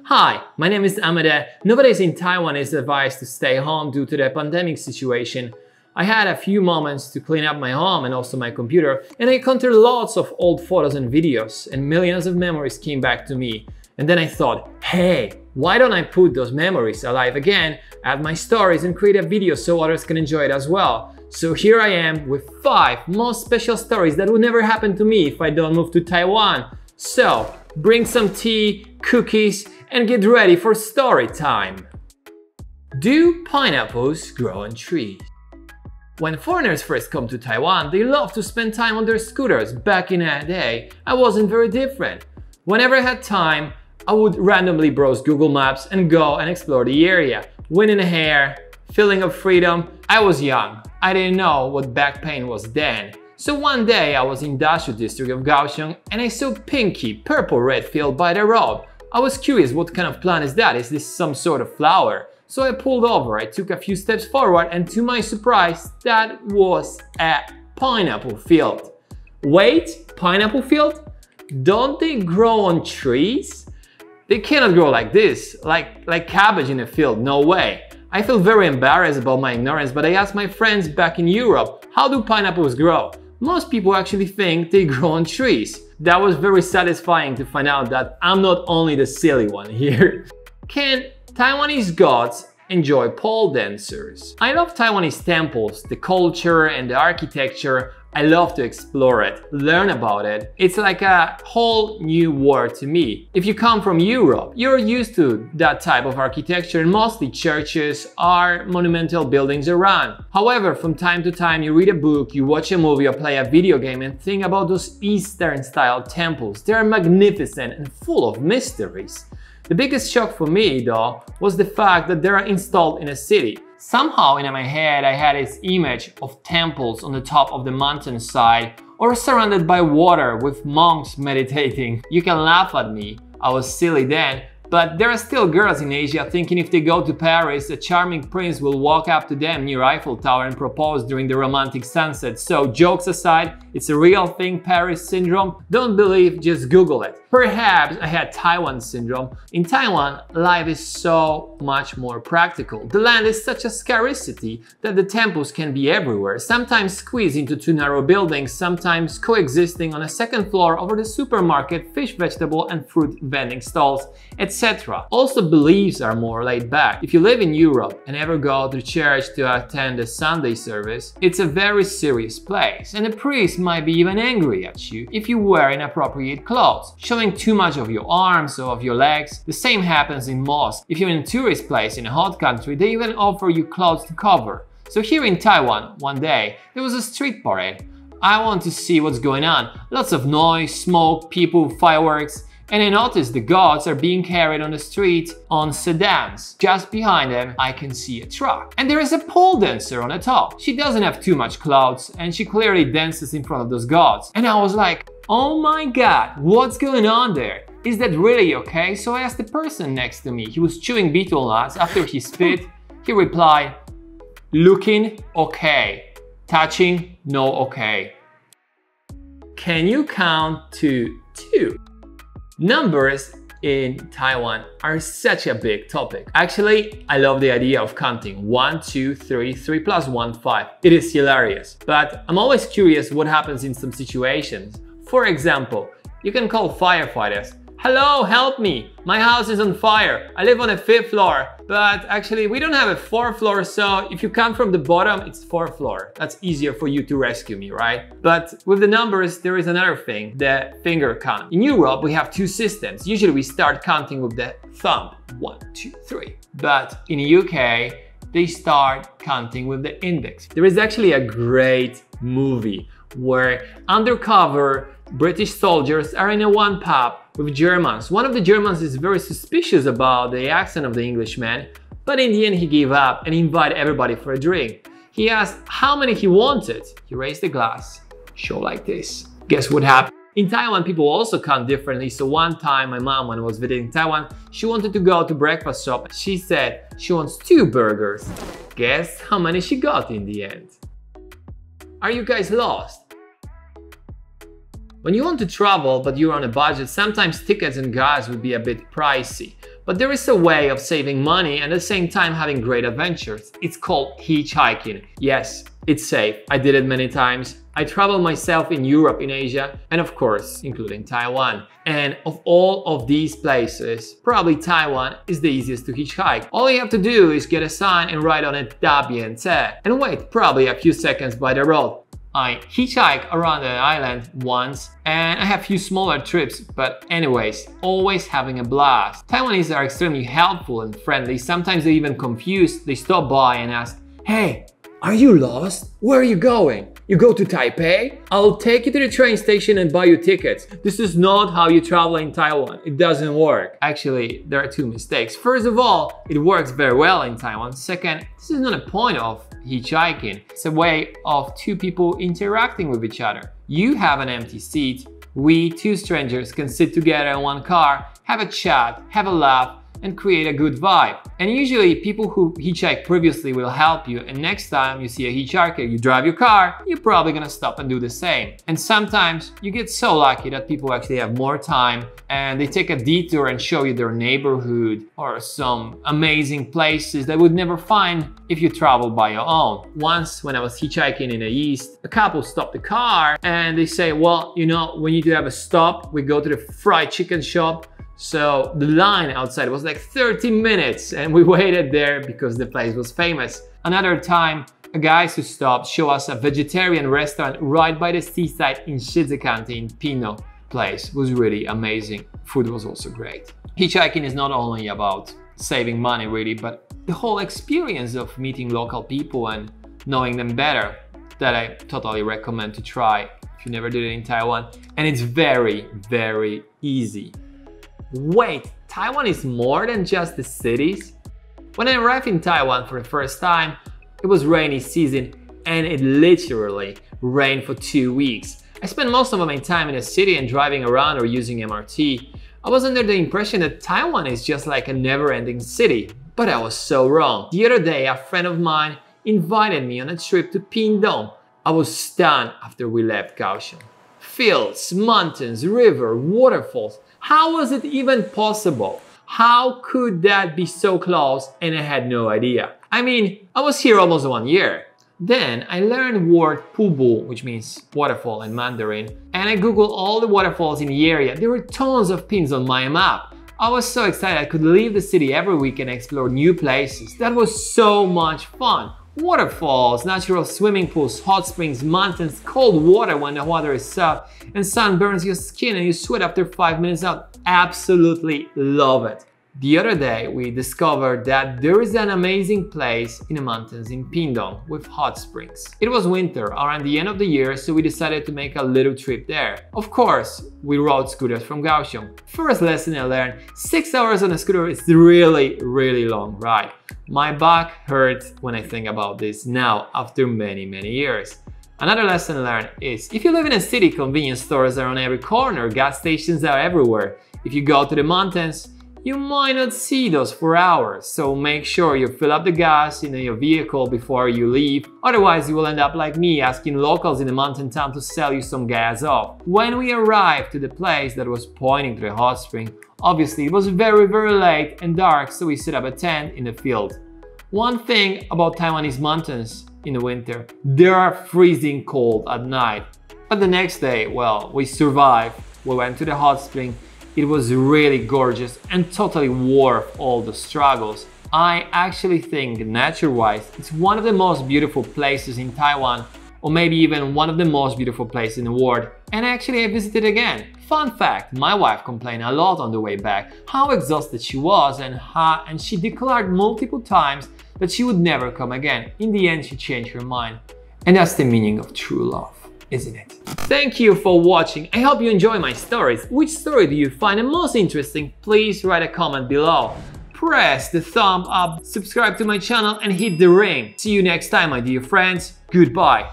Hi, my name is Amade. Nowadays in Taiwan is advised to stay home due to the pandemic situation. I had a few moments to clean up my home and also my computer, and I encountered lots of old photos and videos, and millions of memories came back to me. And then I thought, hey, why don't I put those memories alive again, add my stories and create a video so others can enjoy it as well. So here I am with 5 most special stories that would never happen to me if I don't move to Taiwan. So bring some tea, cookies, and get ready for story time. Do pineapples grow on trees? When foreigners first come to Taiwan, they love to spend time on their scooters. Back in that day, I wasn't very different. Whenever I had time, I would randomly browse Google Maps and go and explore the area. Wind in the hair, feeling of freedom. I was young. I didn't know what back pain was then. So one day I was in Dashu district of Kaohsiung and I saw pinky, purple-red field by the road. I was curious, what kind of plant is that? Is this some sort of flower? So I pulled over, I took a few steps forward, and to my surprise, that was a pineapple field. Wait, pineapple field? Don't they grow on trees? They cannot grow like this, like cabbage in a field, no way. I feel very embarrassed about my ignorance, but I asked my friends back in Europe, how do pineapples grow? Most people actually think they grow on trees. That was very satisfying to find out that I'm not only the silly one here. Can Taiwanese gods enjoy pole dancers? I love Taiwanese temples, the culture and the architecture. I love to explore it, learn about it. It's like a whole new world to me. If you come from Europe, you're used to that type of architecture, and mostly churches are monumental buildings around. However, from time to time you read a book, you watch a movie or play a video game and think about those Eastern style temples. They are magnificent and full of mysteries. The biggest shock for me, though, was the fact that they are installed in a city. Somehow in my head I had this image of temples on the top of the mountainside or surrounded by water with monks meditating. You can laugh at me, I was silly then, but there are still girls in Asia thinking if they go to Paris, a charming prince will walk up to them near Eiffel Tower and propose during the romantic sunset. So jokes aside, it's a real thing, Paris syndrome. Don't believe, just Google it. Perhaps I had Taiwan syndrome. In Taiwan, life is so much more practical. The land is such a scarcity that the temples can be everywhere, sometimes squeezed into 2 narrow buildings, sometimes coexisting on a second floor over the supermarket, fish, vegetable and fruit vending stalls, etc. Also, beliefs are more laid back. If you live in Europe and ever go to church to attend a Sunday service, it's a very serious place, and the priest might be even angry at you if you wear inappropriate clothes, showing too much of your arms or of your legs. The same happens in mosques. If you're in a tourist place in a hot country, they even offer you clothes to cover. So here in Taiwan, one day, there was a street parade. I want to see what's going on. Lots of noise, smoke, people, fireworks. And I noticed the gods are being carried on the street on sedans. Just behind them, I can see a truck. And there is a pole dancer on the top. She doesn't have too much clothes, and she clearly dances in front of those gods. And I was like, oh my god, what's going on there? Is that really okay? So I asked the person next to me. He was chewing betel nuts. After he spit, he replied, looking okay, touching no okay. Can you count to 2? Numbers in Taiwan are such a big topic. Actually, I love the idea of counting 1, 2, 3, 3 plus 1, 5. It is hilarious. But I'm always curious what happens in some situations. For example, you can call firefighters. Hello, help me! My house is on fire. I live on a 5th floor, but actually we don't have a 4th floor, so if you come from the bottom, it's 4th floor. That's easier for you to rescue me, right? But with the numbers, there is another thing, the finger count. In Europe, we have 2 systems. Usually we start counting with the thumb, 1, 2, 3. But in the UK, they start counting with the index. There is actually a great movie where undercover British soldiers are in a one pub with Germans. One of the Germans is very suspicious about the accent of the Englishman, but in the end he gave up and invited everybody for a drink. He asked how many he wanted. He raised the glass, show like this. Guess what happened? In Taiwan, people also count differently. So one time my mom, when I was visiting Taiwan, she wanted to go to breakfast shop. She said she wants 2 burgers. Guess how many she got in the end? Are you guys lost? When you want to travel but you're on a budget, sometimes tickets and gas would be a bit pricey. But there is a way of saving money and at the same time having great adventures. It's called hitchhiking. Yes, it's safe. I did it many times. I traveled myself in Europe, in Asia, and of course, including Taiwan. And of all of these places, probably Taiwan is the easiest to hitchhike. All you have to do is get a sign and write on it "Da Bien Ce" and wait probably a few seconds by the road. I hitchhiked around the island once and I have few smaller trips, but anyways, always having a blast. Taiwanese are extremely helpful and friendly. Sometimes they're even confused. They stop by and ask, "Hey, are you lost? Where are you going? You go to Taipei? I'll take you to the train station and buy you tickets." This is not how you travel in Taiwan. It doesn't work. Actually, there are two mistakes. First of all, it works very well in Taiwan. Second, this is not a point of hitchhiking. It's a way of two people interacting with each other. You have an empty seat. We, two strangers, can sit together in one car, have a chat, have a laugh, and create a good vibe. And usually people who hitchhiked previously will help you, and next time you see a hitchhiker, you drive your car, you're probably gonna stop and do the same. And sometimes you get so lucky that people actually have more time and they take a detour and show you their neighborhood or some amazing places that you would never find if you travel by your own. Once when I was hitchhiking in the East, a couple stopped the car and they say, "Well, you know, we need to have a stop. We go to the fried chicken shop." So the line outside was like 30 minutes and we waited there because the place was famous. Another time, a guy who stopped showed us a vegetarian restaurant right by the seaside in Shizukanti in Pino. Place was really amazing. Food was also great. Hitchhiking is not only about saving money really, but the whole experience of meeting local people and knowing them better that I totally recommend to try if you never did it in Taiwan. And it's very, very easy. Wait, Taiwan is more than just the cities? When I arrived in Taiwan for the first time, it was rainy season and it literally rained for 2 weeks. I spent most of my time in the city and driving around or using MRT. I was under the impression that Taiwan is just like a never-ending city, but I was so wrong. The other day, a friend of mine invited me on a trip to Pingdong. I was stunned after we left Kaohsiung. Fields, mountains, river, waterfalls. How was it even possible? How could that be so close and I had no idea? I mean, I was here almost 1 year. Then I learned word pubu, which means waterfall in Mandarin, and I googled all the waterfalls in the area. There were tons of pins on my map. I was so excited I could leave the city every week and explore new places. That was so much fun. Waterfalls, natural swimming pools, hot springs, mountains, cold water when the water is soft, and sun burns your skin and you sweat after 5 minutes out. Absolutely love it. The other day, we discovered that there is an amazing place in the mountains in Pingdong with hot springs. It was winter, around the end of the year, so we decided to make a little trip there. Of course, we rode scooters from Kaohsiung. First lesson I learned, 6 hours on a scooter is really, really long ride. My back hurts when I think about this now after many, many years. Another lesson learned is, if you live in a city, convenience stores are on every corner, gas stations are everywhere. If you go to the mountains, you might not see those for hours, so make sure you fill up the gas in your vehicle before you leave, otherwise you will end up like me asking locals in the mountain town to sell you some gas off. When we arrived to the place that was pointing to the hot spring, obviously it was very, very late and dark, so we set up a tent in the field. One thing about Taiwanese mountains in the winter, they are freezing cold at night. But the next day, well, we survived. We went to the hot spring. It was really gorgeous and totally worth all the struggles. I actually think, nature-wise, it's one of the most beautiful places in Taiwan, or maybe even one of the most beautiful places in the world. And actually I visited again. Fun fact, my wife complained a lot on the way back, how exhausted she was and she declared multiple times that she would never come again. In the end, she changed her mind. And that's the meaning of true love, isn't it? Thank you for watching. I hope you enjoy my stories. Which story do you find the most interesting? Please write a comment below. Press the thumb up, subscribe to my channel and hit the ring. See you next time, my dear friends. Goodbye.